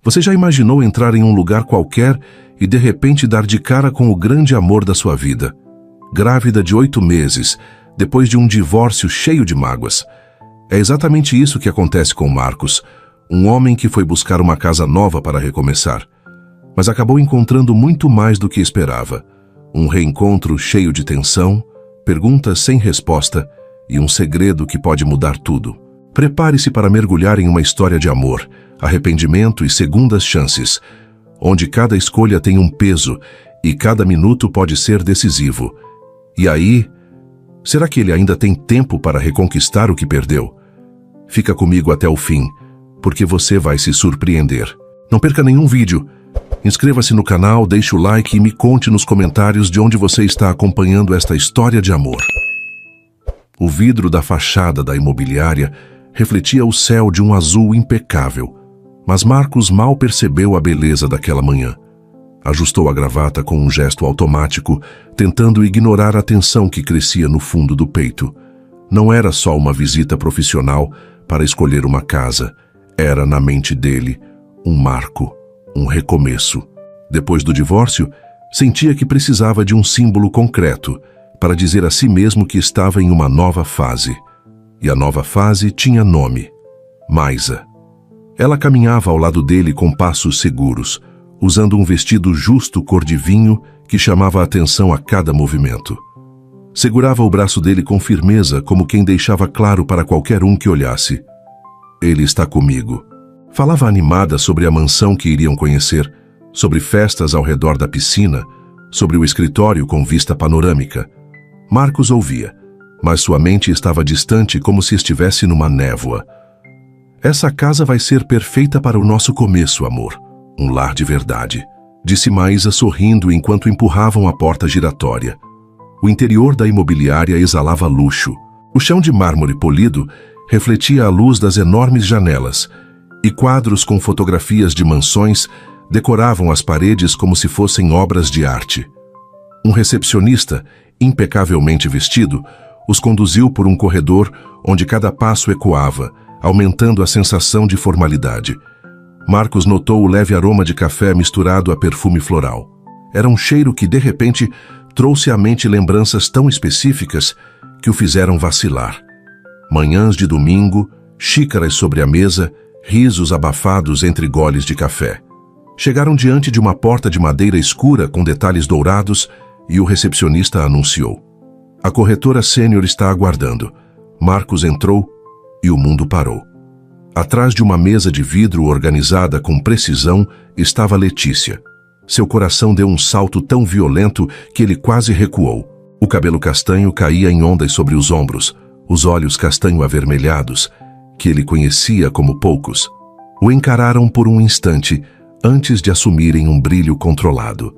Você já imaginou entrar em um lugar qualquer e de repente dar de cara com o grande amor da sua vida? Grávida de 8 meses, depois de um divórcio cheio de mágoas. É exatamente isso que acontece com Marcos, um homem que foi buscar uma casa nova para recomeçar. Mas acabou encontrando muito mais do que esperava. Um reencontro cheio de tensão, perguntas sem resposta e um segredo que pode mudar tudo. Prepare-se para mergulhar em uma história de amor, arrependimento e segundas chances, onde cada escolha tem um peso e cada minuto pode ser decisivo. E aí, será que ele ainda tem tempo para reconquistar o que perdeu? Fica comigo até o fim, porque você vai se surpreender. Não perca nenhum vídeo. Inscreva-se no canal, deixe o like e me conte nos comentários de onde você está acompanhando esta história de amor. O vidro da fachada da imobiliária refletia o céu de um azul impecável, mas Marcos mal percebeu a beleza daquela manhã. Ajustou a gravata com um gesto automático, tentando ignorar a tensão que crescia no fundo do peito. Não era só uma visita profissional para escolher uma casa. Era, na mente dele, um marco, um recomeço. Depois do divórcio, sentia que precisava de um símbolo concreto para dizer a si mesmo que estava em uma nova fase. E a nova fase tinha nome: Maisa. Ela caminhava ao lado dele com passos seguros, usando um vestido justo cor de vinho que chamava a atenção a cada movimento. Segurava o braço dele com firmeza, como quem deixava claro para qualquer um que olhasse: ele está comigo. Falava animada sobre a mansão que iriam conhecer, sobre festas ao redor da piscina, sobre o escritório com vista panorâmica. Marcos ouvia, mas sua mente estava distante, como se estivesse numa névoa. Essa casa vai ser perfeita para o nosso começo, amor. Um lar de verdade, disse Maisa sorrindo enquanto empurravam a porta giratória. O interior da imobiliária exalava luxo. O chão de mármore polido refletia a luz das enormes janelas, e quadros com fotografias de mansões decoravam as paredes como se fossem obras de arte. Um recepcionista, impecavelmente vestido, os conduziu por um corredor onde cada passo ecoava, aumentando a sensação de formalidade. Marcos notou o leve aroma de café misturado a perfume floral. Era um cheiro que, de repente, trouxe à mente lembranças tão específicas que o fizeram vacilar. Manhãs de domingo, xícaras sobre a mesa, risos abafados entre goles de café. Chegaram diante de uma porta de madeira escura com detalhes dourados e o recepcionista anunciou: a corretora sênior está aguardando. Marcos entrou e o mundo parou. Atrás de uma mesa de vidro organizada com precisão estava Letícia. Seu coração deu um salto tão violento que ele quase recuou. O cabelo castanho caía em ondas sobre os ombros, os olhos castanho avermelhados, que ele conhecia como poucos, o encararam por um instante antes de assumirem um brilho controlado.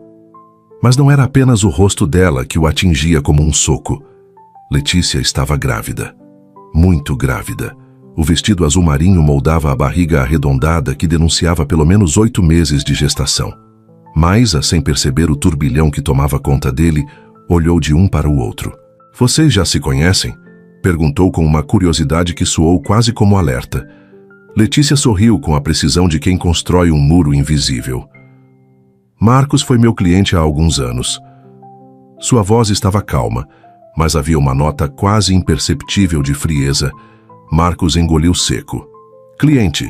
Mas não era apenas o rosto dela que o atingia como um soco. Letícia estava grávida. Muito grávida. O vestido azul marinho moldava a barriga arredondada que denunciava pelo menos 8 meses de gestação. Maisa, sem perceber o turbilhão que tomava conta dele, olhou de um para o outro. Vocês já se conhecem? Perguntou com uma curiosidade que soou quase como alerta. Letícia sorriu com a precisão de quem constrói um muro invisível. Marcos foi meu cliente há alguns anos. Sua voz estava calma, mas havia uma nota quase imperceptível de frieza. Marcos engoliu seco. Cliente.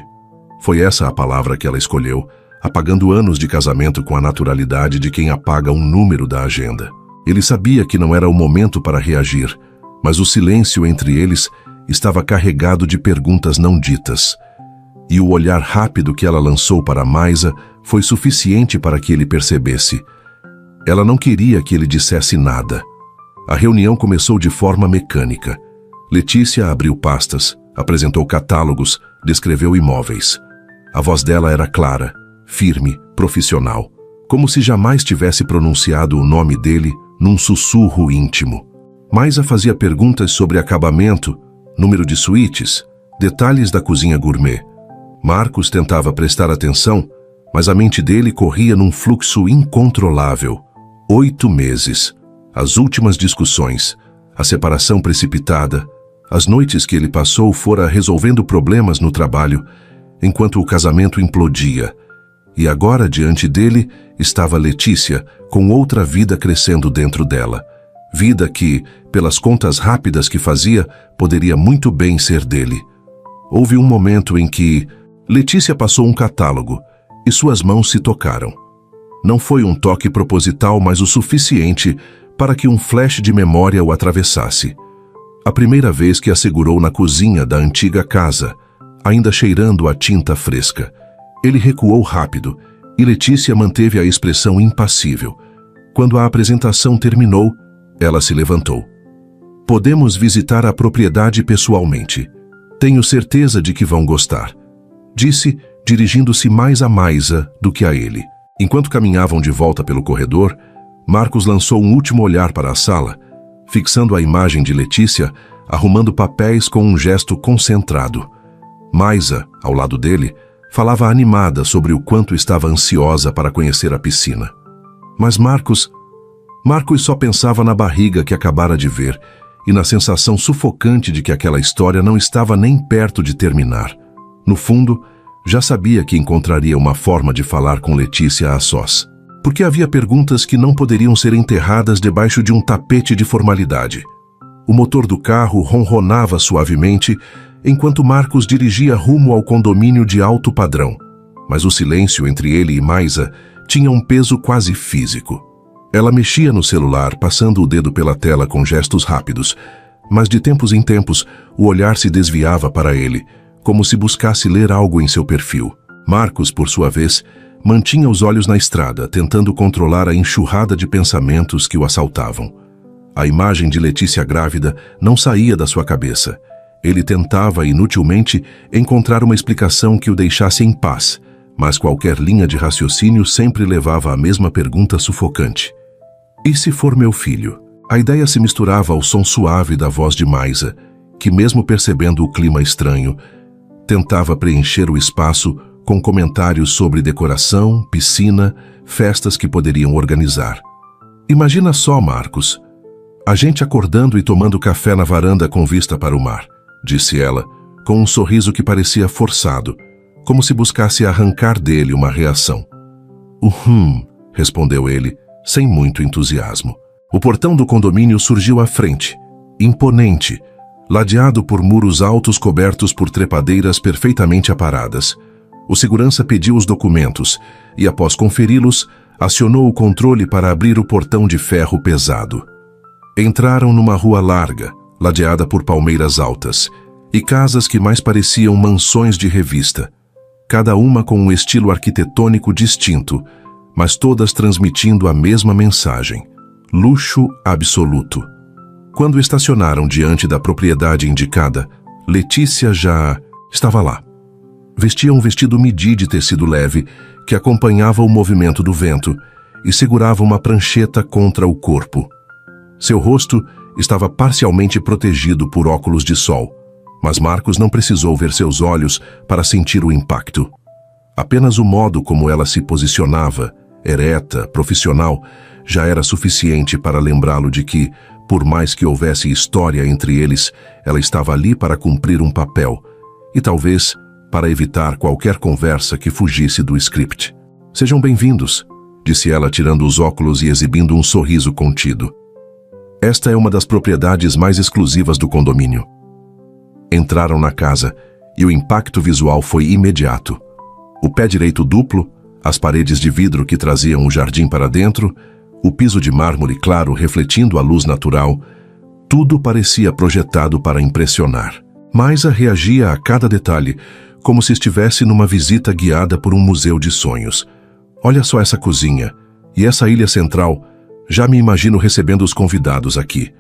Foi essa a palavra que ela escolheu, apagando anos de casamento com a naturalidade de quem apaga um número da agenda. Ele sabia que não era o momento para reagir, mas o silêncio entre eles estava carregado de perguntas não ditas. E o olhar rápido que ela lançou para Maisa foi suficiente para que ele percebesse. Ela não queria que ele dissesse nada. A reunião começou de forma mecânica. Letícia abriu pastas, apresentou catálogos, descreveu imóveis. A voz dela era clara, firme, profissional, como se jamais tivesse pronunciado o nome dele num sussurro íntimo. Maisa fazia perguntas sobre acabamento, número de suítes, detalhes da cozinha gourmet. Marcos tentava prestar atenção, mas a mente dele corria num fluxo incontrolável. 8 meses, as últimas discussões, a separação precipitada, as noites que ele passou fora resolvendo problemas no trabalho, enquanto o casamento implodia, E agora, diante dele, estava Letícia, com outra vida crescendo dentro dela. Vida que, pelas contas rápidas que fazia, poderia muito bem ser dele. Houve um momento em que Letícia passou um catálogo e suas mãos se tocaram. Não foi um toque proposital, mas o suficiente para que um flash de memória o atravessasse. A primeira vez que a segurou na cozinha da antiga casa, ainda cheirando a tinta fresca. Ele recuou rápido e Letícia manteve a expressão impassível. Quando a apresentação terminou, ela se levantou. Podemos visitar a propriedade pessoalmente. Tenho certeza de que vão gostar, disse, dirigindo-se mais a Maisa do que a ele. Enquanto caminhavam de volta pelo corredor, Marcos lançou um último olhar para a sala, fixando a imagem de Letícia, arrumando papéis com um gesto concentrado. Maisa, ao lado dele, falava animada sobre o quanto estava ansiosa para conhecer a piscina. Mas Marcos só pensava na barriga que acabara de ver e na sensação sufocante de que aquela história não estava nem perto de terminar. No fundo, já sabia que encontraria uma forma de falar com Letícia a sós, porque havia perguntas que não poderiam ser enterradas debaixo de um tapete de formalidade. O motor do carro ronronava suavemente enquanto Marcos dirigia rumo ao condomínio de alto padrão, mas o silêncio entre ele e Maisa tinha um peso quase físico. Ela mexia no celular, passando o dedo pela tela com gestos rápidos, mas de tempos em tempos o olhar se desviava para ele, como se buscasse ler algo em seu perfil. Marcos, por sua vez, mantinha os olhos na estrada, tentando controlar a enxurrada de pensamentos que o assaltavam. A imagem de Letícia grávida não saía da sua cabeça. Ele tentava, inutilmente, encontrar uma explicação que o deixasse em paz, mas qualquer linha de raciocínio sempre levava à mesma pergunta sufocante. E se for meu filho? A ideia se misturava ao som suave da voz de Maisa, que, mesmo percebendo o clima estranho, tentava preencher o espaço com comentários sobre decoração, piscina, festas que poderiam organizar. Imagina só, Marcos, a gente acordando e tomando café na varanda com vista para o mar, disse ela, com um sorriso que parecia forçado, como se buscasse arrancar dele uma reação. Respondeu ele, sem muito entusiasmo. O portão do condomínio surgiu à frente, imponente, ladeado por muros altos cobertos por trepadeiras perfeitamente aparadas. O segurança pediu os documentos e, após conferi-los, acionou o controle para abrir o portão de ferro pesado. Entraram numa rua larga, ladeada por palmeiras altas, e casas que mais pareciam mansões de revista, cada uma com um estilo arquitetônico distinto, mas todas transmitindo a mesma mensagem: luxo absoluto. Quando estacionaram diante da propriedade indicada, Letícia já estava lá. Vestia um vestido midi de tecido leve que acompanhava o movimento do vento e segurava uma prancheta contra o corpo. Seu rosto estava parcialmente protegido por óculos de sol, mas Marcos não precisou ver seus olhos para sentir o impacto. Apenas o modo como ela se posicionava, ereta, profissional, já era suficiente para lembrá-lo de que, por mais que houvesse história entre eles, ela estava ali para cumprir um papel e talvez para evitar qualquer conversa que fugisse do script. Sejam bem-vindos, disse ela tirando os óculos e exibindo um sorriso contido. Esta é uma das propriedades mais exclusivas do condomínio. Entraram na casa e o impacto visual foi imediato. O pé direito duplo, as paredes de vidro que traziam o jardim para dentro, o piso de mármore claro refletindo a luz natural, tudo parecia projetado para impressionar. Maisa reagia a cada detalhe, como se estivesse numa visita guiada por um museu de sonhos. Olha só essa cozinha e essa ilha central, já me imagino recebendo os convidados aqui.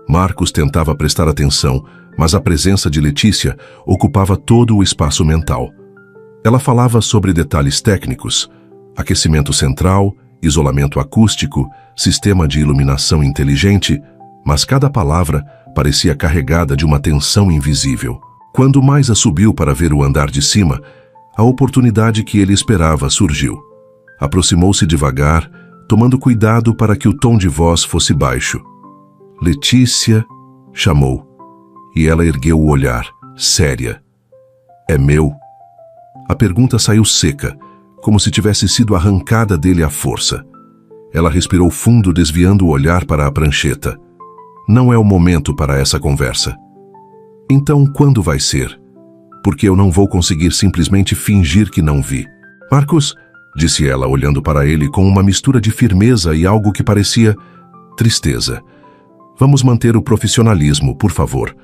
Marcos tentava prestar atenção, mas a presença de Letícia ocupava todo o espaço mental. Ela falava sobre detalhes técnicos, aquecimento central, isolamento acústico, sistema de iluminação inteligente, mas cada palavra parecia carregada de uma tensão invisível. Quando Maisa subiu para ver o andar de cima, a oportunidade que ele esperava surgiu. Aproximou-se devagar, tomando cuidado para que o tom de voz fosse baixo. Letícia, chamou, e ela ergueu o olhar, séria. É meu? A pergunta saiu seca, como se tivesse sido arrancada dele à força. Ela respirou fundo, desviando o olhar para a prancheta. Não é o momento para essa conversa. Então, quando vai ser? Porque eu não vou conseguir simplesmente fingir que não vi. Marcos, disse ela, olhando para ele com uma mistura de firmeza e algo que parecia tristeza. Vamos manter o profissionalismo, por favor.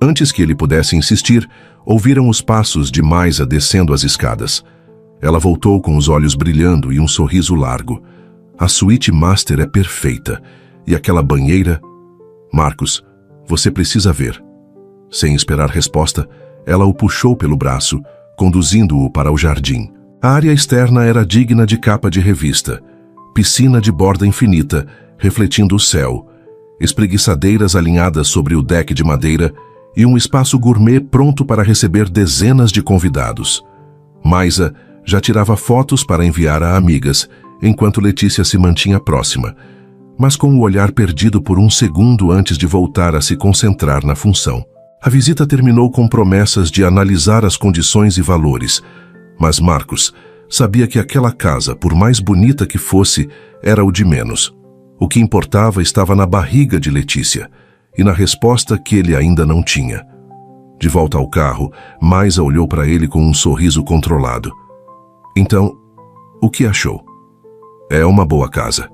Antes que ele pudesse insistir, ouviram os passos de Maisa descendo as escadas. Ela voltou com os olhos brilhando e um sorriso largo. A suíte master é perfeita. E aquela banheira... Marcos, você precisa ver. Sem esperar resposta, ela o puxou pelo braço, conduzindo-o para o jardim. A área externa era digna de capa de revista. Piscina de borda infinita, refletindo o céu. Espreguiçadeiras alinhadas sobre o deck de madeira e um espaço gourmet pronto para receber dezenas de convidados. Maisa já tirava fotos para enviar a amigas, enquanto Letícia se mantinha próxima, mas com o olhar perdido por um segundo antes de voltar a se concentrar na função. A visita terminou com promessas de analisar as condições e valores, mas Marcos sabia que aquela casa, por mais bonita que fosse, era o de menos. O que importava estava na barriga de Letícia e na resposta que ele ainda não tinha. De volta ao carro, Maisa olhou para ele com um sorriso controlado. Então, o que achou? É uma boa casa,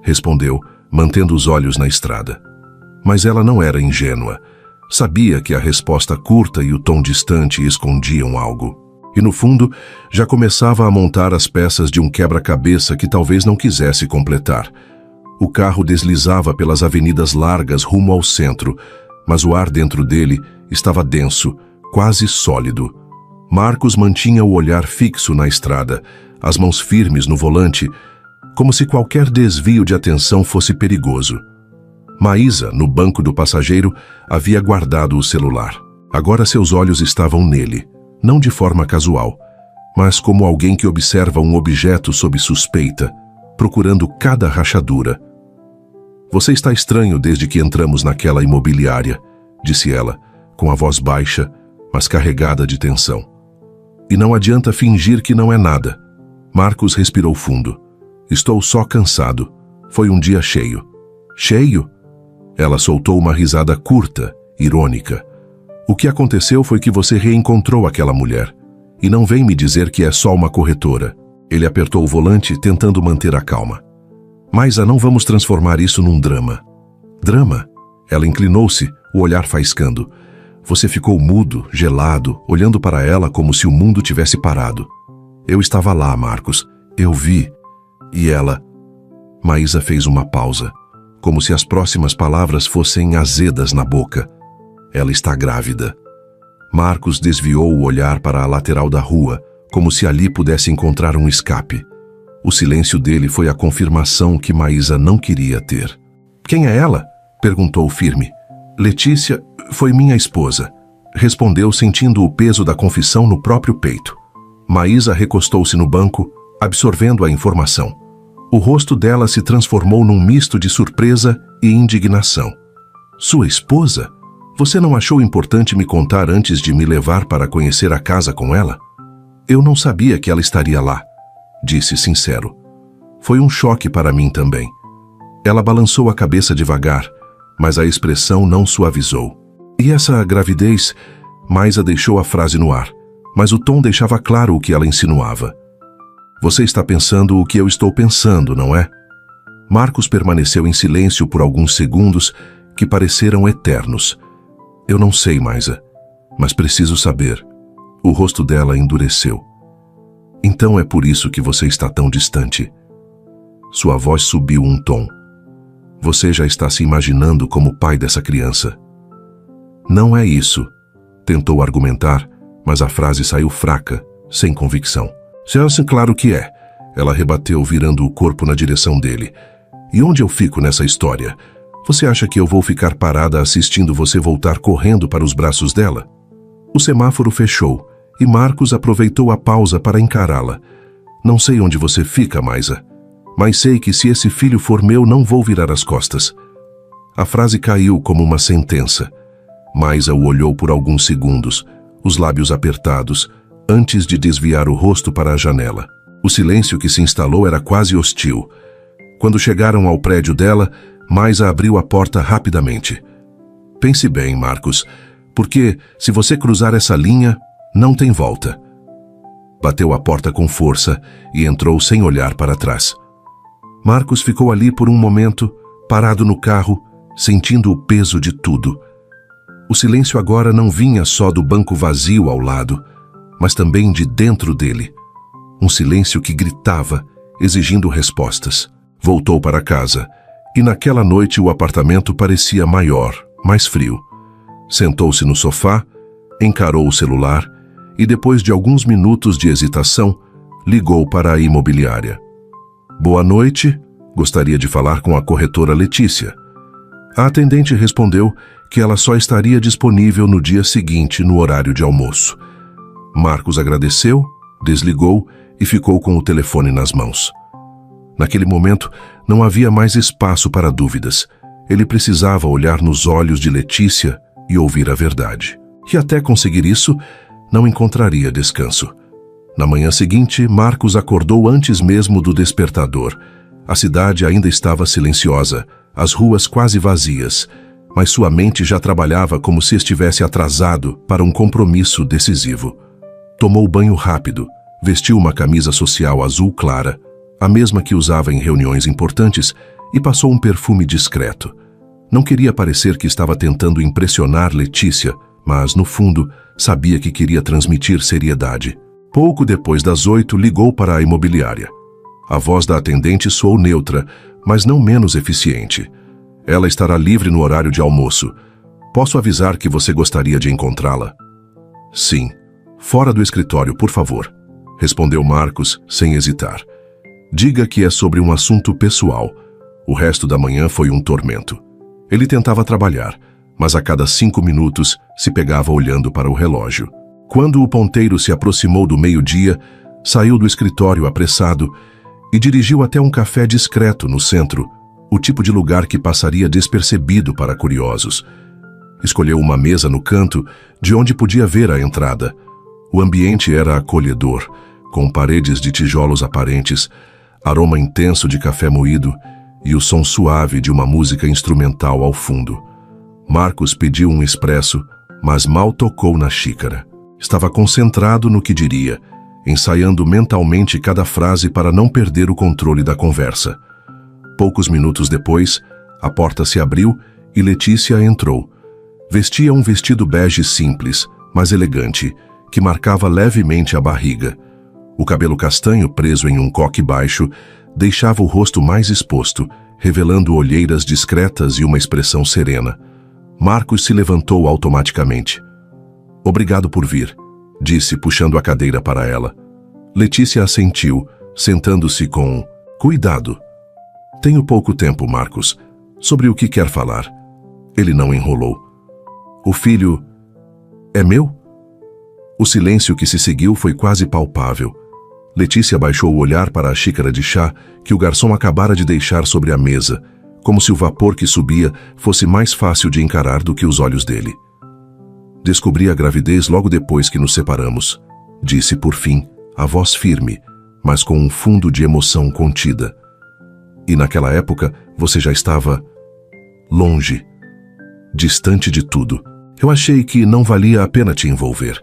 respondeu, mantendo os olhos na estrada. Mas ela não era ingênua. Sabia que a resposta curta e o tom distante escondiam algo. E no fundo, já começava a montar as peças de um quebra-cabeça que talvez não quisesse completar. O carro deslizava pelas avenidas largas rumo ao centro, mas o ar dentro dele estava denso, quase sólido. Marcos mantinha o olhar fixo na estrada, as mãos firmes no volante, como se qualquer desvio de atenção fosse perigoso. Maisa, no banco do passageiro, havia guardado o celular. Agora seus olhos estavam nele, não de forma casual, mas como alguém que observa um objeto sob suspeita, procurando cada rachadura. Você está estranho desde que entramos naquela imobiliária, disse ela, com a voz baixa, mas carregada de tensão. E não adianta fingir que não é nada. Marcos respirou fundo. Estou só cansado. Foi um dia cheio. Cheio? Ela soltou uma risada curta, irônica. O que aconteceu foi que você reencontrou aquela mulher. E não vem me dizer que é só uma corretora. Ele apertou o volante, tentando manter a calma. Maisa, não vamos transformar isso num drama. Drama? Ela inclinou-se, o olhar faiscando. Você ficou mudo, gelado, olhando para ela como se o mundo tivesse parado. Eu estava lá, Marcos. Eu vi. E ela... Maisa fez uma pausa, como se as próximas palavras fossem azedas na boca. Ela está grávida. Marcos desviou o olhar para a lateral da rua, como se ali pudesse encontrar um escape. O silêncio dele foi a confirmação que Maisa não queria ter. Quem é ela? Perguntou firme. Letícia foi minha esposa. Respondeu sentindo o peso da confissão no próprio peito. Maisa recostou-se no banco, absorvendo a informação. O rosto dela se transformou num misto de surpresa e indignação. Sua esposa? Você não achou importante me contar antes de me levar para conhecer a casa com ela? Eu não sabia que ela estaria lá, disse sincero. Foi um choque para mim também. Ela balançou a cabeça devagar, mas a expressão não suavizou. E essa gravidez? Maisa deixou a frase no ar, mas o tom deixava claro o que ela insinuava. Você está pensando o que eu estou pensando, não é? Marcos permaneceu em silêncio por alguns segundos que pareceram eternos. Eu não sei, Maisa, mas preciso saber. O rosto dela endureceu. Então é por isso que você está tão distante. Sua voz subiu um tom. Você já está se imaginando como pai dessa criança. Não é isso, tentou argumentar, mas a frase saiu fraca, sem convicção. Claro que é, ela rebateu, virando o corpo na direção dele. E onde eu fico nessa história? Você acha que eu vou ficar parada assistindo você voltar correndo para os braços dela? O semáforo fechou, e Marcos aproveitou a pausa para encará-la. Não sei onde você fica, Maisa, mas sei que se esse filho for meu, não vou virar as costas. A frase caiu como uma sentença. Maisa o olhou por alguns segundos, os lábios apertados, antes de desviar o rosto para a janela. O silêncio que se instalou era quase hostil. Quando chegaram ao prédio dela, Maisa abriu a porta rapidamente. Pense bem, Marcos, porque se você cruzar essa linha, não tem volta. Bateu a porta com força e entrou sem olhar para trás. Marcos ficou ali por um momento, parado no carro, sentindo o peso de tudo. O silêncio agora não vinha só do banco vazio ao lado, mas também de dentro dele. Um silêncio que gritava, exigindo respostas. Voltou para casa, e naquela noite o apartamento parecia maior, mais frio. Sentou-se no sofá, encarou o celular e, depois de alguns minutos de hesitação, ligou para a imobiliária. Boa noite, gostaria de falar com a corretora Letícia. A atendente respondeu que ela só estaria disponível no dia seguinte, no horário de almoço. Marcos agradeceu, desligou e ficou com o telefone nas mãos. Naquele momento, não havia mais espaço para dúvidas. Ele precisava olhar nos olhos de Letícia e ouvir a verdade. E até conseguir isso, não encontraria descanso. Na manhã seguinte, Marcos acordou antes mesmo do despertador. A cidade ainda estava silenciosa, as ruas quase vazias, mas sua mente já trabalhava como se estivesse atrasado para um compromisso decisivo. Tomou banho rápido, vestiu uma camisa social azul clara, a mesma que usava em reuniões importantes, e passou um perfume discreto. Não queria parecer que estava tentando impressionar Letícia, mas, no fundo, sabia que queria transmitir seriedade. Pouco depois das 8, ligou para a imobiliária. A voz da atendente soou neutra, mas não menos eficiente. Ela estará livre no horário de almoço. Posso avisar que você gostaria de encontrá-la? Sim. Fora do escritório, por favor, respondeu Marcos, sem hesitar. Diga que é sobre um assunto pessoal. O resto da manhã foi um tormento. Ele tentava trabalhar, mas a cada 5 minutos se pegava olhando para o relógio. Quando o ponteiro se aproximou do meio-dia, saiu do escritório apressado e dirigiu até um café discreto no centro, o tipo de lugar que passaria despercebido para curiosos. Escolheu uma mesa no canto, de onde podia ver a entrada. O ambiente era acolhedor, com paredes de tijolos aparentes, aroma intenso de café moído e o som suave de uma música instrumental ao fundo. Marcos pediu um expresso, mas mal tocou na xícara. Estava concentrado no que diria, ensaiando mentalmente cada frase para não perder o controle da conversa. Poucos minutos depois, a porta se abriu e Letícia entrou. Vestia um vestido bege simples, mas elegante, que marcava levemente a barriga. O cabelo castanho preso em um coque baixo deixava o rosto mais exposto, revelando olheiras discretas e uma expressão serena. Marcos se levantou automaticamente. Obrigado por vir, disse, puxando a cadeira para ela. Letícia assentiu, sentando-se com cuidado. Tenho pouco tempo, Marcos. Sobre o que quer falar? Ele não enrolou. O filho é meu? O silêncio que se seguiu foi quase palpável. Letícia baixou o olhar para a xícara de chá que o garçom acabara de deixar sobre a mesa, como se o vapor que subia fosse mais fácil de encarar do que os olhos dele. Descobri a gravidez logo depois que nos separamos, disse por fim, a voz firme, mas com um fundo de emoção contida. E naquela época você já estava longe, distante de tudo. Eu achei que não valia a pena te envolver.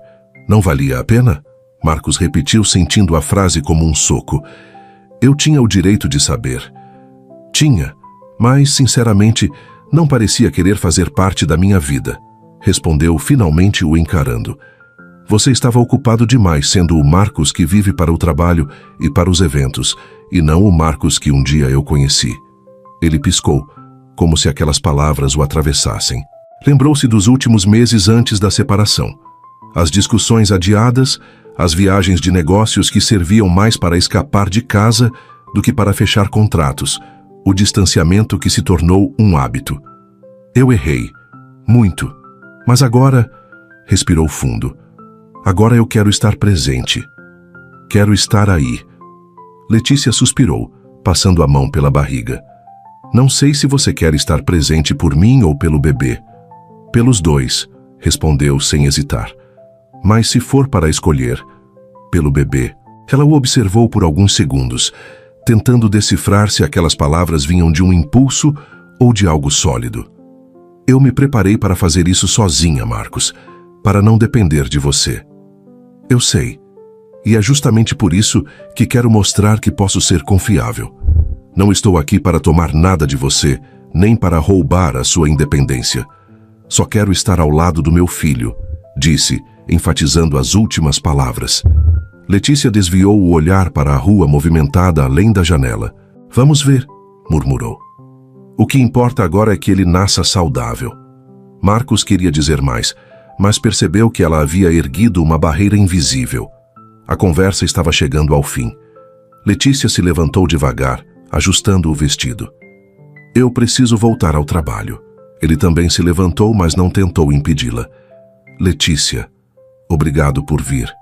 Não valia a pena? Marcos repetiu, sentindo a frase como um soco. Eu tinha o direito de saber. Tinha, mas, sinceramente, não parecia querer fazer parte da minha vida, respondeu finalmente o encarando. Você estava ocupado demais sendo o Marcos que vive para o trabalho e para os eventos, e não o Marcos que um dia eu conheci. Ele piscou, como se aquelas palavras o atravessassem. Lembrou-se dos últimos meses antes da separação. As discussões adiadas, as viagens de negócios que serviam mais para escapar de casa do que para fechar contratos, o distanciamento que se tornou um hábito. Eu errei, muito, mas agora, respirou fundo, agora eu quero estar presente. Quero estar aí. Letícia suspirou, passando a mão pela barriga. Não sei se você quer estar presente por mim ou pelo bebê. Pelos dois, respondeu sem hesitar. Mas se for para escolher, pelo bebê. Ela o observou por alguns segundos, tentando decifrar se aquelas palavras vinham de um impulso ou de algo sólido. Eu me preparei para fazer isso sozinha, Marcos, para não depender de você. Eu sei, e é justamente por isso que quero mostrar que posso ser confiável. Não estou aqui para tomar nada de você, nem para roubar a sua independência. Só quero estar ao lado do meu filho, disse, enfatizando as últimas palavras. Letícia desviou o olhar para a rua movimentada além da janela. Vamos ver, murmurou. O que importa agora é que ele nasça saudável. Marcos queria dizer mais, mas percebeu que ela havia erguido uma barreira invisível. A conversa estava chegando ao fim. Letícia se levantou devagar, ajustando o vestido. Eu preciso voltar ao trabalho. Ele também se levantou, mas não tentou impedi-la. Letícia, obrigado por vir.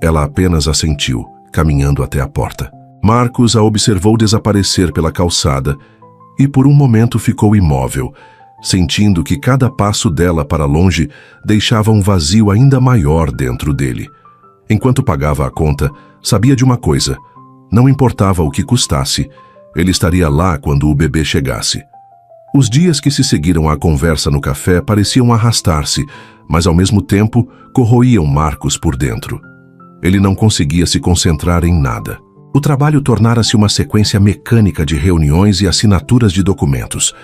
Ela apenas assentiu, caminhando até a porta. Marcos a observou desaparecer pela calçada e por um momento ficou imóvel, sentindo que cada passo dela para longe deixava um vazio ainda maior dentro dele. Enquanto pagava a conta, sabia de uma coisa: não importava o que custasse, ele estaria lá quando o bebê chegasse. Os dias que se seguiram à conversa no café pareciam arrastar-se, mas ao mesmo tempo corroíam Marcos por dentro. Ele não conseguia se concentrar em nada. O trabalho tornara-se uma sequência mecânica de reuniões e assinaturas de documentos,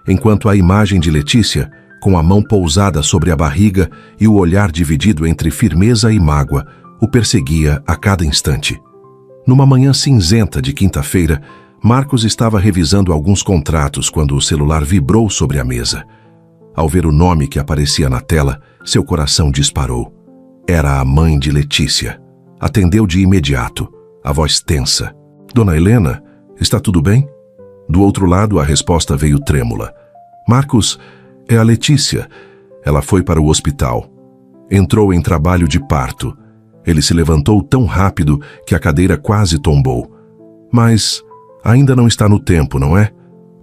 enquanto a imagem de Letícia, com a mão pousada sobre a barriga e o olhar dividido entre firmeza e mágoa, o perseguia a cada instante. Numa manhã cinzenta de quinta-feira, Marcos estava revisando alguns contratos quando o celular vibrou sobre a mesa. Ao ver o nome que aparecia na tela, seu coração disparou. Era a mãe de Letícia. Atendeu de imediato, a voz tensa. Dona Helena, está tudo bem? Do outro lado, a resposta veio trêmula. Marcos, é a Letícia. Ela foi para o hospital. Entrou em trabalho de parto. Ele se levantou tão rápido que a cadeira quase tombou. Mas ainda não está no tempo, não é?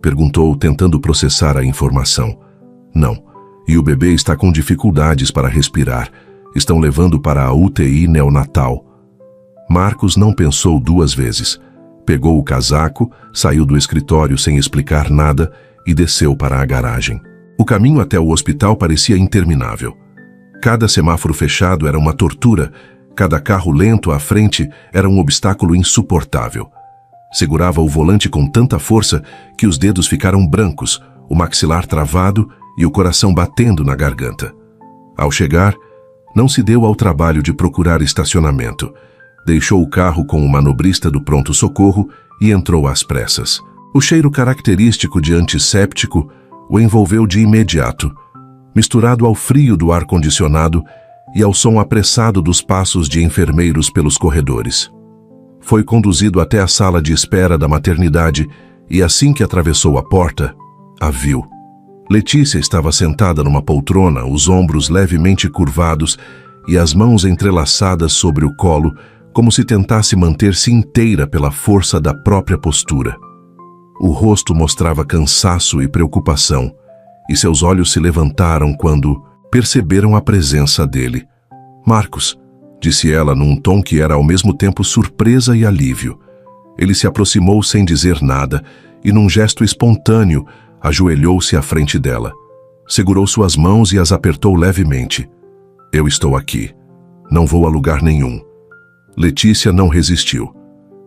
Perguntou, tentando processar a informação. Não, e o bebê está com dificuldades para respirar. Estão levando para a UTI neonatal. Marcos não pensou duas vezes. Pegou o casaco, saiu do escritório sem explicar nada e desceu para a garagem. O caminho até o hospital parecia interminável. Cada semáforo fechado era uma tortura, cada carro lento à frente era um obstáculo insuportável. Segurava o volante com tanta força que os dedos ficaram brancos, o maxilar travado e o coração batendo na garganta. Ao chegar, não se deu ao trabalho de procurar estacionamento. Deixou o carro com o manobrista do pronto-socorro e entrou às pressas. O cheiro característico de antisséptico o envolveu de imediato, misturado ao frio do ar-condicionado e ao som apressado dos passos de enfermeiros pelos corredores. Foi conduzido até a sala de espera da maternidade e, assim que atravessou a porta, a viu. Letícia estava sentada numa poltrona, os ombros levemente curvados e as mãos entrelaçadas sobre o colo, como se tentasse manter-se inteira pela força da própria postura. O rosto mostrava cansaço e preocupação, e seus olhos se levantaram quando perceberam a presença dele. Marcos, disse ela num tom que era ao mesmo tempo surpresa e alívio. Ele se aproximou sem dizer nada e, num gesto espontâneo, ajoelhou-se à frente dela. Segurou suas mãos e as apertou levemente. Eu estou aqui. Não vou a lugar nenhum. Letícia não resistiu.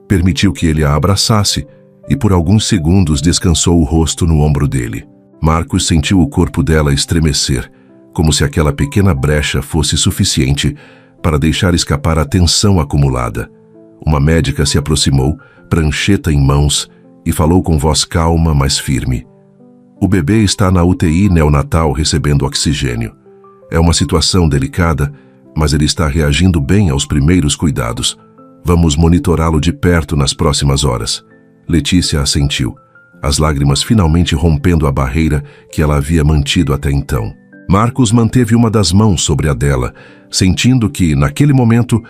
Permitiu que ele a abraçasse e por alguns segundos descansou o rosto no ombro dele. Marcos sentiu o corpo dela estremecer, como se aquela pequena brecha fosse suficiente para deixar escapar a tensão acumulada. Uma médica se aproximou, prancheta em mãos, e falou com voz calma, mas firme. O bebê está na UTI neonatal recebendo oxigênio. É uma situação delicada, mas ele está reagindo bem aos primeiros cuidados. Vamos monitorá-lo de perto nas próximas horas. Letícia assentiu, as lágrimas finalmente rompendo a barreira que ela havia mantido até então. Marcos manteve uma das mãos sobre a dela, sentindo que, naquele momento,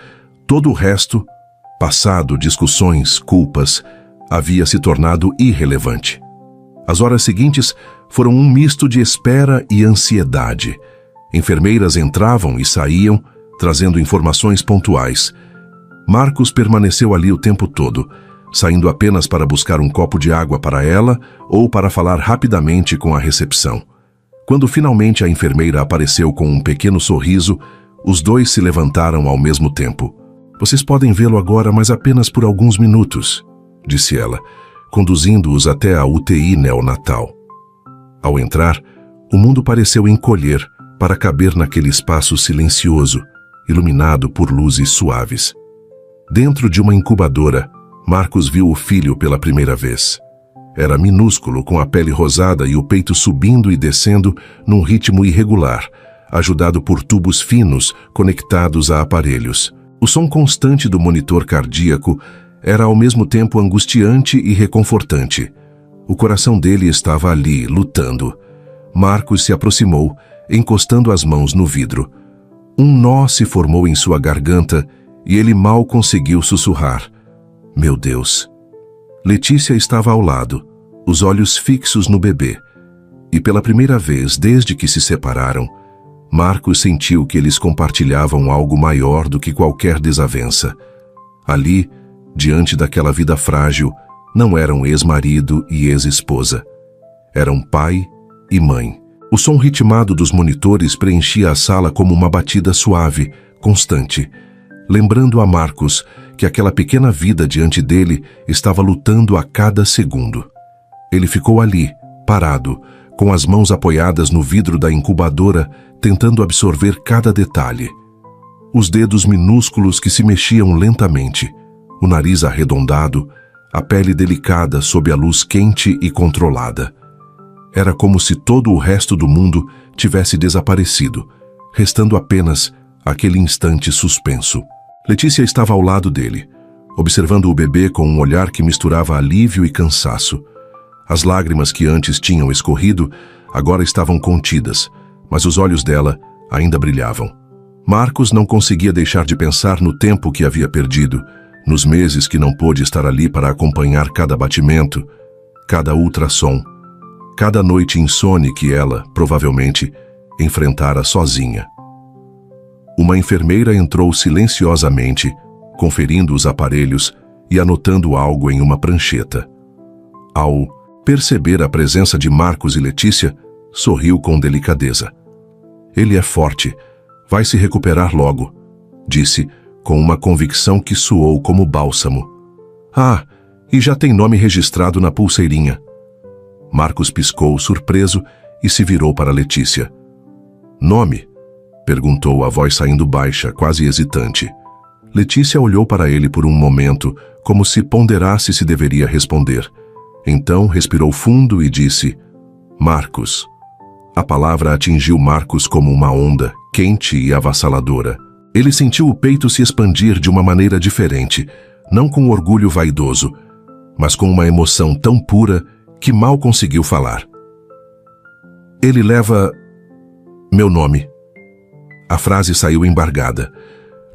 todo o resto, passado, discussões, culpas, havia se tornado irrelevante. As horas seguintes foram um misto de espera e ansiedade. Enfermeiras entravam e saíam, trazendo informações pontuais. Marcos permaneceu ali o tempo todo, saindo apenas para buscar um copo de água para ela ou para falar rapidamente com a recepção. Quando finalmente a enfermeira apareceu com um pequeno sorriso, os dois se levantaram ao mesmo tempo. Vocês podem vê-lo agora, mas apenas por alguns minutos, disse ela, conduzindo-os até a UTI neonatal. Ao entrar, o mundo pareceu encolher para caber naquele espaço silencioso, iluminado por luzes suaves. Dentro de uma incubadora, Marcos viu o filho pela primeira vez. Era minúsculo, com a pele rosada e o peito subindo e descendo num ritmo irregular, ajudado por tubos finos conectados a aparelhos. O som constante do monitor cardíaco era ao mesmo tempo angustiante e reconfortante. O coração dele estava ali, lutando. Marcos se aproximou, encostando as mãos no vidro. Um nó se formou em sua garganta e ele mal conseguiu sussurrar. Meu Deus! Letícia estava ao lado, os olhos fixos no bebê. E pela primeira vez desde que se separaram, Marcos sentiu que eles compartilhavam algo maior do que qualquer desavença. Ali, diante daquela vida frágil, não eram ex-marido e ex-esposa. Eram pai e mãe. O som ritmado dos monitores preenchia a sala como uma batida suave, constante, lembrando a Marcos que aquela pequena vida diante dele estava lutando a cada segundo. Ele ficou ali, parado, com as mãos apoiadas no vidro da incubadora, tentando absorver cada detalhe. Os dedos minúsculos que se mexiam lentamente, o nariz arredondado, a pele delicada sob a luz quente e controlada. Era como se todo o resto do mundo tivesse desaparecido, restando apenas aquele instante suspenso. Letícia estava ao lado dele, observando o bebê com um olhar que misturava alívio e cansaço. As lágrimas que antes tinham escorrido agora estavam contidas, mas os olhos dela ainda brilhavam. Marcos não conseguia deixar de pensar no tempo que havia perdido, nos meses que não pôde estar ali para acompanhar cada batimento, cada ultrassom, cada noite insone que ela, provavelmente, enfrentara sozinha. Uma enfermeira entrou silenciosamente, conferindo os aparelhos e anotando algo em uma prancheta. Ao perceber a presença de Marcos e Letícia, sorriu com delicadeza. Ele é forte, vai se recuperar logo, disse, com uma convicção que soou como bálsamo. Ah, e já tem nome registrado na pulseirinha. Marcos piscou, surpreso, e se virou para Letícia. Nome? Perguntou a voz saindo baixa, quase hesitante. Letícia olhou para ele por um momento, como se ponderasse se deveria responder. Então respirou fundo e disse, Marcos. A palavra atingiu Marcos como uma onda, quente e avassaladora. Ele sentiu o peito se expandir de uma maneira diferente, não com orgulho vaidoso, mas com uma emoção tão pura que mal conseguiu falar. Ele leva meu nome. A frase saiu embargada.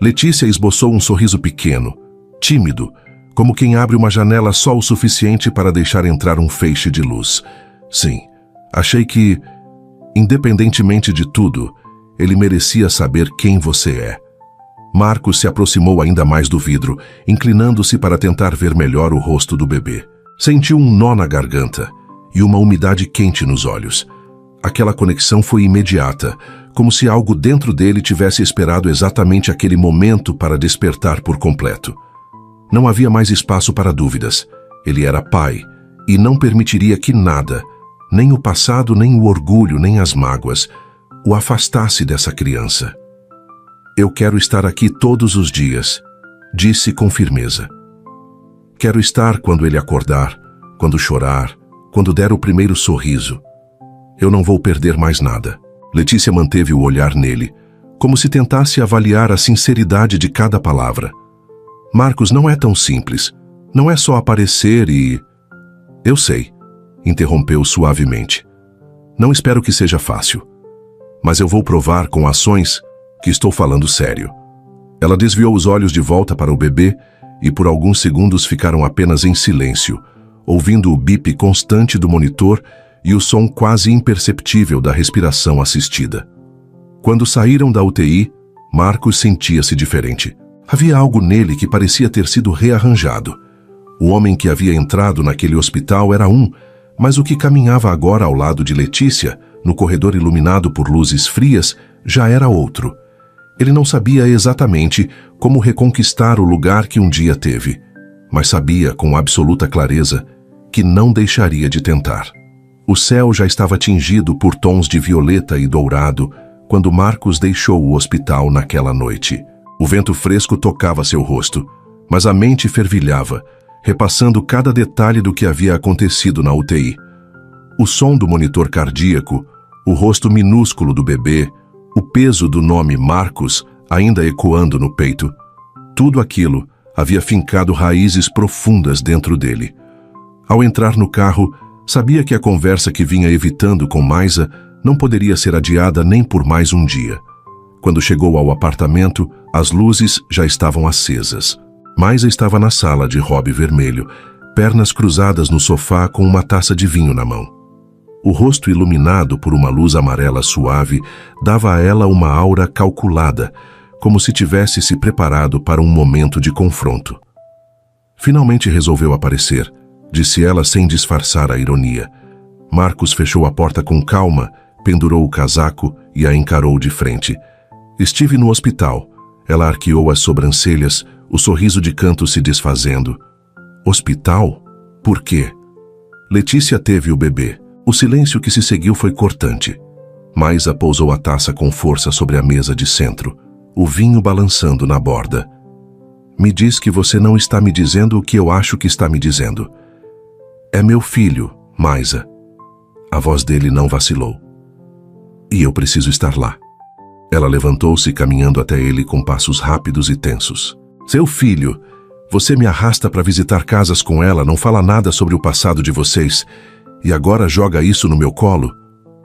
Letícia esboçou um sorriso pequeno, tímido, como quem abre uma janela só o suficiente para deixar entrar um feixe de luz. Sim, achei que, independentemente de tudo, ele merecia saber quem você é. Marcos se aproximou ainda mais do vidro, inclinando-se para tentar ver melhor o rosto do bebê. Sentiu um nó na garganta e uma umidade quente nos olhos. Aquela conexão foi imediata, como se algo dentro dele tivesse esperado exatamente aquele momento para despertar por completo. Não havia mais espaço para dúvidas. Ele era pai e não permitiria que nada, nem o passado, nem o orgulho, nem as mágoas, o afastasse dessa criança. Eu quero estar aqui todos os dias, disse com firmeza. Quero estar quando ele acordar, quando chorar, quando der o primeiro sorriso. Eu não vou perder mais nada. Letícia manteve o olhar nele, como se tentasse avaliar a sinceridade de cada palavra. Marcos, não é tão simples. Não é só aparecer e... Eu sei, interrompeu suavemente. Não espero que seja fácil. Mas eu vou provar com ações que estou falando sério. Ela desviou os olhos de volta para o bebê e por alguns segundos ficaram apenas em silêncio, ouvindo o bip constante do monitor e o som quase imperceptível da respiração assistida. Quando saíram da UTI, Marcos sentia-se diferente. Havia algo nele que parecia ter sido rearranjado. O homem que havia entrado naquele hospital era um, mas o que caminhava agora ao lado de Letícia, no corredor iluminado por luzes frias, já era outro. Ele não sabia exatamente como reconquistar o lugar que um dia teve, mas sabia com absoluta clareza que não deixaria de tentar. O céu já estava tingido por tons de violeta e dourado quando Marcos deixou o hospital naquela noite. O vento fresco tocava seu rosto, mas a mente fervilhava, repassando cada detalhe do que havia acontecido na UTI. O som do monitor cardíaco, o rosto minúsculo do bebê, o peso do nome Marcos ainda ecoando no peito. Tudo aquilo havia fincado raízes profundas dentro dele. Ao entrar no carro, sabia que a conversa que vinha evitando com Maisa não poderia ser adiada nem por mais um dia. Quando chegou ao apartamento, as luzes já estavam acesas. Maisa estava na sala de robe vermelho, pernas cruzadas no sofá com uma taça de vinho na mão. O rosto iluminado por uma luz amarela suave dava a ela uma aura calculada, como se tivesse se preparado para um momento de confronto. Finalmente resolveu aparecer, disse ela sem disfarçar a ironia. Marcos fechou a porta com calma, pendurou o casaco e a encarou de frente. Estive no hospital. Ela arqueou as sobrancelhas, o sorriso de canto se desfazendo. Hospital? Por quê? Letícia teve o bebê. O silêncio que se seguiu foi cortante. Maisa pousou a taça com força sobre a mesa de centro, o vinho balançando na borda. Me diz que você não está me dizendo o que eu acho que está me dizendo. É meu filho, Maisa. A voz dele não vacilou. E eu preciso estar lá. Ela levantou-se caminhando até ele com passos rápidos e tensos. Seu filho, você me arrasta para visitar casas com ela, não fala nada sobre o passado de vocês, e agora joga isso no meu colo?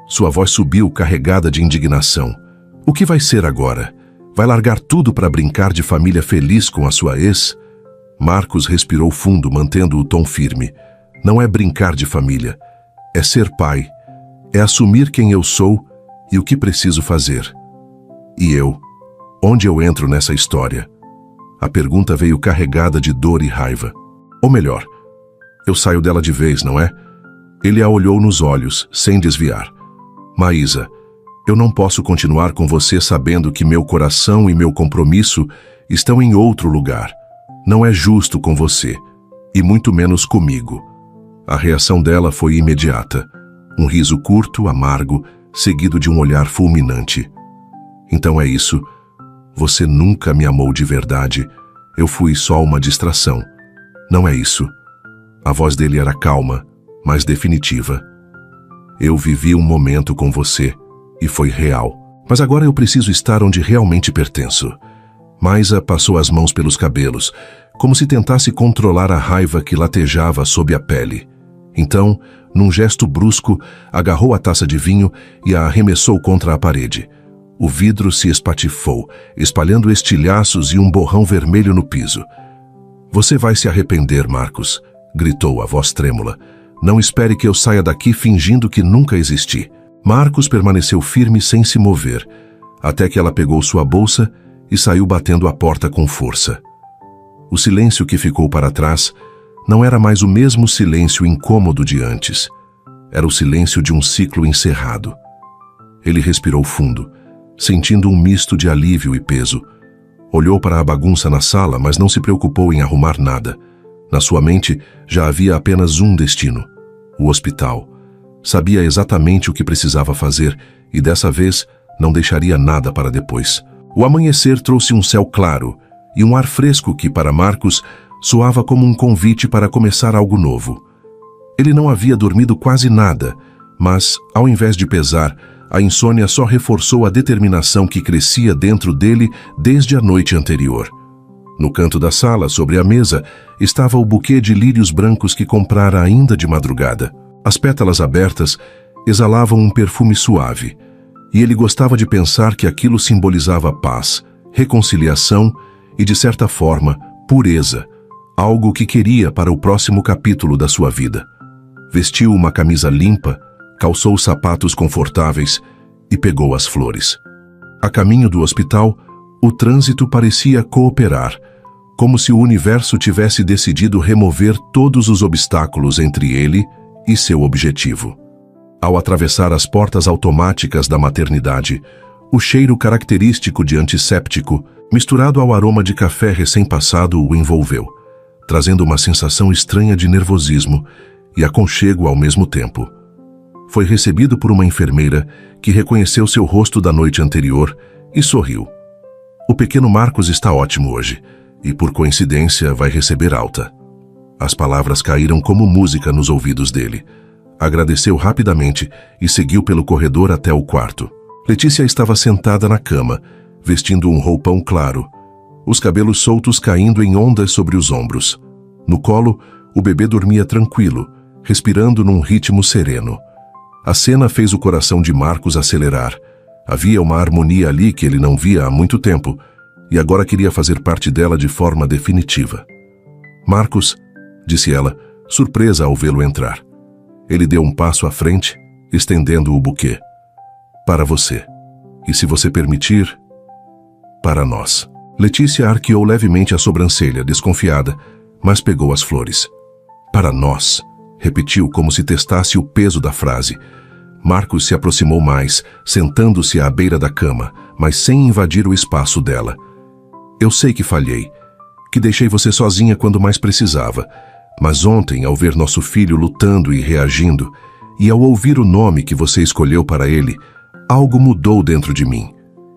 Sua voz subiu carregada de indignação. O que vai ser agora? Vai largar tudo para brincar de família feliz com a sua ex? Marcos respirou fundo, mantendo o tom firme. Não é brincar de família. É ser pai. É assumir quem eu sou e o que preciso fazer. E eu? Onde eu entro nessa história? A pergunta veio carregada de dor e raiva. Ou melhor, eu saio dela de vez, não é? Ele a olhou nos olhos, sem desviar. Maisa, eu não posso continuar com você sabendo que meu coração e meu compromisso estão em outro lugar. Não é justo com você, e muito menos comigo. A reação dela foi imediata. Um riso curto, amargo, seguido de um olhar fulminante. Então é isso. Você nunca me amou de verdade. Eu fui só uma distração. Não é isso. A voz dele era calma, mas definitiva. Eu vivi um momento com você, e foi real. Mas agora eu preciso estar onde realmente pertenço. Maisa passou as mãos pelos cabelos, como se tentasse controlar a raiva que latejava sob a pele. Então, num gesto brusco, agarrou a taça de vinho e a arremessou contra a parede. O vidro se espatifou, espalhando estilhaços e um borrão vermelho no piso. Você vai se arrepender, Marcos, gritou a voz trêmula. Não espere que eu saia daqui fingindo que nunca existi. Marcos permaneceu firme sem se mover, até que ela pegou sua bolsa e saiu batendo a porta com força. O silêncio que ficou para trás não era mais o mesmo silêncio incômodo de antes. Era o silêncio de um ciclo encerrado. Ele respirou fundo, sentindo um misto de alívio e peso. Olhou para a bagunça na sala, mas não se preocupou em arrumar nada. Na sua mente já havia apenas um destino: o hospital. Sabia exatamente o que precisava fazer e dessa vez não deixaria nada para depois. O amanhecer trouxe um céu claro e um ar fresco que, para Marcos, soava como um convite para começar algo novo. Ele não havia dormido quase nada, mas, ao invés de pesar, a insônia só reforçou a determinação que crescia dentro dele desde a noite anterior. No canto da sala, sobre a mesa, estava o buquê de lírios brancos que comprara ainda de madrugada. As pétalas abertas exalavam um perfume suave, e ele gostava de pensar que aquilo simbolizava paz, reconciliação e, de certa forma, pureza, algo que queria para o próximo capítulo da sua vida. Vestiu uma camisa limpa, calçou sapatos confortáveis e pegou as flores. A caminho do hospital, O trânsito parecia cooperar, como se o universo tivesse decidido remover todos os obstáculos entre ele e seu objetivo. Ao atravessar as portas automáticas da maternidade, o cheiro característico de antisséptico, misturado ao aroma de café recém-passado, o envolveu, trazendo uma sensação estranha de nervosismo e aconchego ao mesmo tempo. Foi recebido por uma enfermeira que reconheceu seu rosto da noite anterior e sorriu. O pequeno Marcos está ótimo hoje e, por coincidência, vai receber alta. As palavras caíram como música nos ouvidos dele. Agradeceu rapidamente e seguiu pelo corredor até o quarto. Letícia estava sentada na cama, vestindo um roupão claro, os cabelos soltos caindo em ondas sobre os ombros. No colo, o bebê dormia tranquilo, respirando num ritmo sereno. A cena fez o coração de Marcos acelerar. Havia uma harmonia ali que ele não via há muito tempo, e agora queria fazer parte dela de forma definitiva. "Marcos", disse ela, surpresa ao vê-lo entrar. Ele deu um passo à frente, estendendo o buquê. "Para você. E se você permitir, para nós." Letícia arqueou levemente a sobrancelha, desconfiada, mas pegou as flores. "Para nós", repetiu como se testasse o peso da frase. Marcos se aproximou mais, sentando-se à beira da cama, mas sem invadir o espaço dela. "Eu sei que falhei, que deixei você sozinha quando mais precisava, mas ontem, ao ver nosso filho lutando e reagindo, e ao ouvir o nome que você escolheu para ele, algo mudou dentro de mim.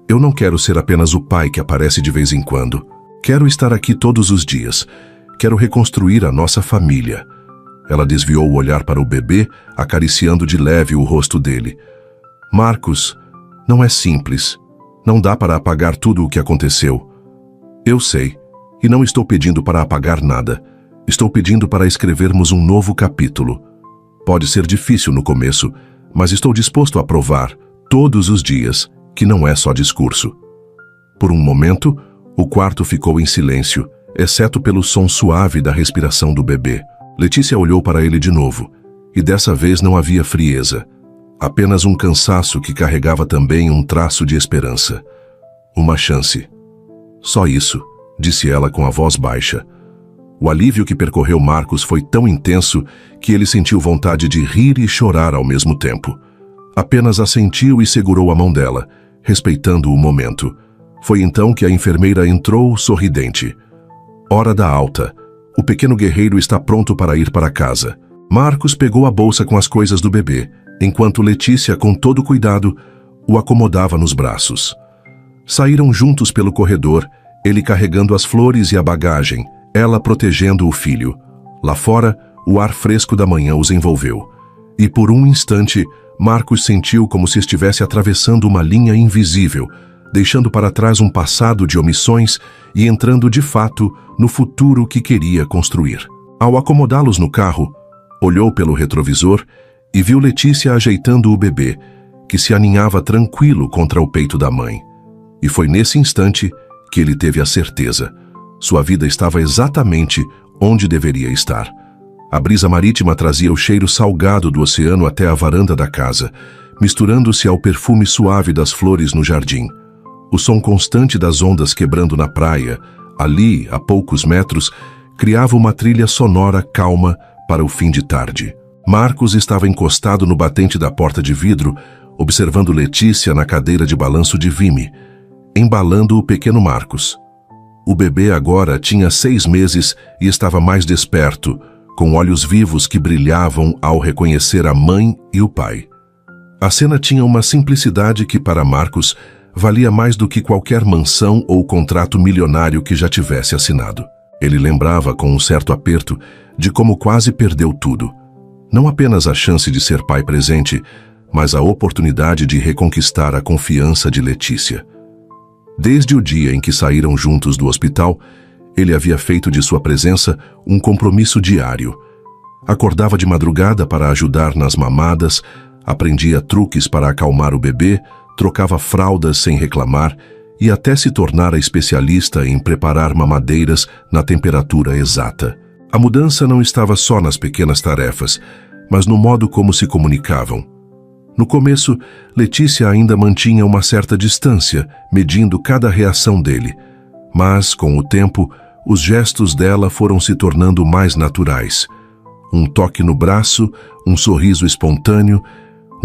Eu não quero ser apenas o pai que aparece de vez em quando. Quero estar aqui todos os dias. Quero reconstruir a nossa família." Ela desviou o olhar para o bebê, acariciando de leve o rosto dele. "Marcos, não é simples. Não dá para apagar tudo o que aconteceu. Eu sei, e não estou pedindo para apagar nada. Estou pedindo para escrevermos um novo capítulo. Pode ser difícil no começo, mas estou disposto a provar, todos os dias, que não é só discurso." Por um momento, o quarto ficou em silêncio, exceto pelo som suave da respiração do bebê. Letícia olhou para ele de novo, e dessa vez não havia frieza, apenas um cansaço que carregava também um traço de esperança. "Uma chance. Só isso", disse ela com a voz baixa. O alívio que percorreu Marcos foi tão intenso que ele sentiu vontade de rir e chorar ao mesmo tempo. Apenas assentiu e segurou a mão dela, respeitando o momento. Foi então que a enfermeira entrou sorridente. "Hora da alta. O pequeno guerreiro está pronto para ir para casa." Marcos pegou a bolsa com as coisas do bebê, enquanto Letícia, com todo cuidado, o acomodava nos braços. Saíram juntos pelo corredor, ele carregando as flores e a bagagem, ela protegendo o filho. Lá fora, o ar fresco da manhã os envolveu. E por um instante, Marcos sentiu como se estivesse atravessando uma linha invisível, deixando para trás um passado de omissões e entrando de fato no futuro que queria construir. Ao acomodá-los no carro, olhou pelo retrovisor e viu Letícia ajeitando o bebê, que se aninhava tranquilo contra o peito da mãe. E foi nesse instante que ele teve a certeza. Sua vida estava exatamente onde deveria estar. A brisa marítima trazia o cheiro salgado do oceano até a varanda da casa, misturando-se ao perfume suave das flores no jardim. O som constante das ondas quebrando na praia, ali, a poucos metros, criava uma trilha sonora calma para o fim de tarde. Marcos estava encostado no batente da porta de vidro, observando Letícia na cadeira de balanço de Vime, embalando o pequeno Marcos. O bebê agora tinha 6 meses e estava mais desperto, com olhos vivos que brilhavam ao reconhecer a mãe e o pai. A cena tinha uma simplicidade que, para Marcos, valia mais do que qualquer mansão ou contrato milionário que já tivesse assinado. Ele lembrava com um certo aperto de como quase perdeu tudo. Não apenas a chance de ser pai presente, mas a oportunidade de reconquistar a confiança de Letícia. Desde o dia em que saíram juntos do hospital, ele havia feito de sua presença um compromisso diário. Acordava de madrugada para ajudar nas mamadas, aprendia truques para acalmar o bebê, trocava fraldas sem reclamar e até se tornara especialista em preparar mamadeiras na temperatura exata. A mudança não estava só nas pequenas tarefas, mas no modo como se comunicavam. No começo, Letícia ainda mantinha uma certa distância, medindo cada reação dele. Mas, com o tempo, os gestos dela foram se tornando mais naturais. Um toque no braço, um sorriso espontâneo,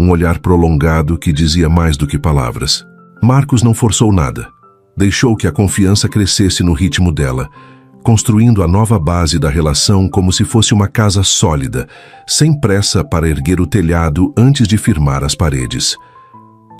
um olhar prolongado que dizia mais do que palavras. Marcos não forçou nada. Deixou que a confiança crescesse no ritmo dela, construindo a nova base da relação como se fosse uma casa sólida, sem pressa para erguer o telhado antes de firmar as paredes.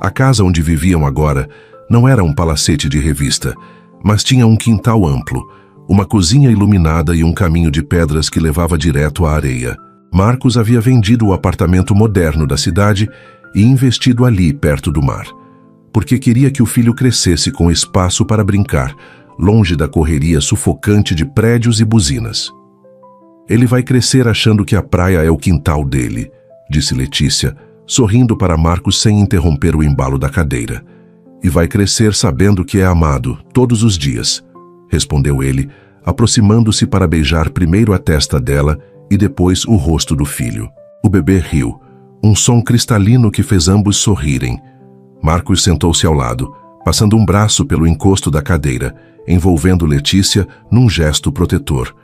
A casa onde viviam agora não era um palacete de revista, mas tinha um quintal amplo, uma cozinha iluminada e um caminho de pedras que levava direto à areia. Marcos havia vendido o apartamento moderno da cidade e investido ali, perto do mar, porque queria que o filho crescesse com espaço para brincar, longe da correria sufocante de prédios e buzinas. Ele vai crescer achando que a praia é o quintal dele, disse Letícia, sorrindo para Marcos sem interromper o embalo da cadeira. E vai crescer sabendo que é amado, todos os dias, respondeu ele, aproximando-se para beijar primeiro a testa dela e depois o rosto do filho. O bebê riu, um som cristalino que fez ambos sorrirem. Marcos sentou-se ao lado, passando um braço pelo encosto da cadeira, envolvendo Letícia num gesto protetor.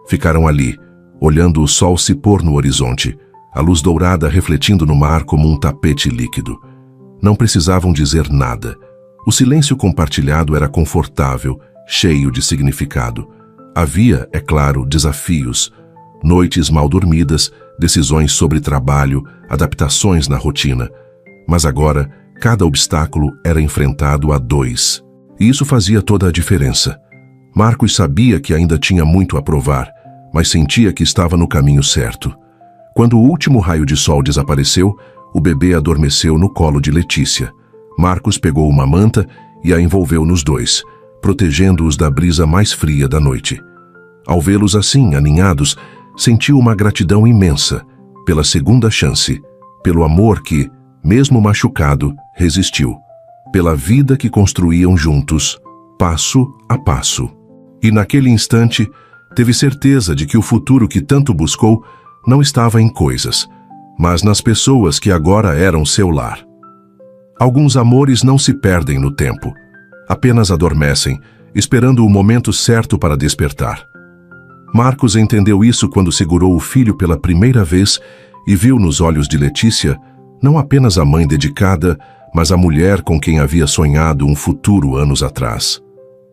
Ficaram ali, olhando o sol se pôr no horizonte, a luz dourada refletindo no mar como um tapete líquido. Não precisavam dizer nada. O silêncio compartilhado era confortável, cheio de significado. Havia, é claro, desafios, noites mal dormidas, decisões sobre trabalho, adaptações na rotina. Mas agora, cada obstáculo era enfrentado a dois. E isso fazia toda a diferença. Marcos sabia que ainda tinha muito a provar, mas sentia que estava no caminho certo. Quando o último raio de sol desapareceu, o bebê adormeceu no colo de Letícia. Marcos pegou uma manta e a envolveu nos dois, protegendo-os da brisa mais fria da noite. Ao vê-los assim, aninhados, sentiu uma gratidão imensa, pela segunda chance, pelo amor que, mesmo machucado, resistiu, pela vida que construíam juntos, passo a passo. E naquele instante, teve certeza de que o futuro que tanto buscou não estava em coisas, mas nas pessoas que agora eram seu lar. Alguns amores não se perdem no tempo, apenas adormecem, esperando o momento certo para despertar. Marcos entendeu isso quando segurou o filho pela primeira vez e viu nos olhos de Letícia não apenas a mãe dedicada, mas a mulher com quem havia sonhado um futuro anos atrás.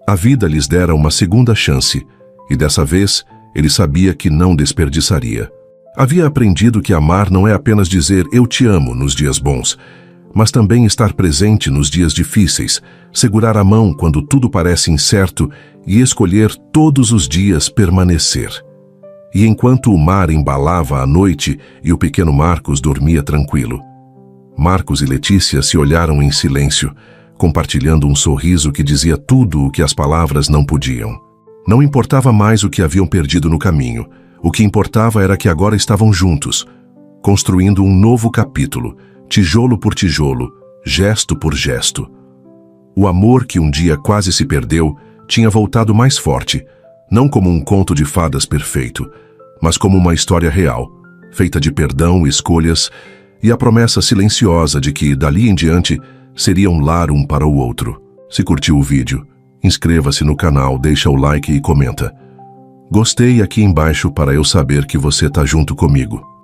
A vida lhes dera uma segunda chance, e dessa vez ele sabia que não desperdiçaria. Havia aprendido que amar não é apenas dizer "eu te amo" nos dias bons, mas também estar presente nos dias difíceis, segurar a mão quando tudo parece incerto e escolher todos os dias permanecer. E enquanto o mar embalava a noite e o pequeno Marcos dormia tranquilo, Marcos e Letícia se olharam em silêncio, compartilhando um sorriso que dizia tudo o que as palavras não podiam. Não importava mais o que haviam perdido no caminho. O que importava era que agora estavam juntos, construindo um novo capítulo, tijolo por tijolo, gesto por gesto. O amor que um dia quase se perdeu tinha voltado mais forte, não como um conto de fadas perfeito, mas como uma história real, feita de perdão, escolhas e a promessa silenciosa de que, dali em diante, seria um lar um para o outro. Se curtiu o vídeo, inscreva-se no canal, deixa o like e comenta. Gostei aqui embaixo para eu saber que você tá junto comigo.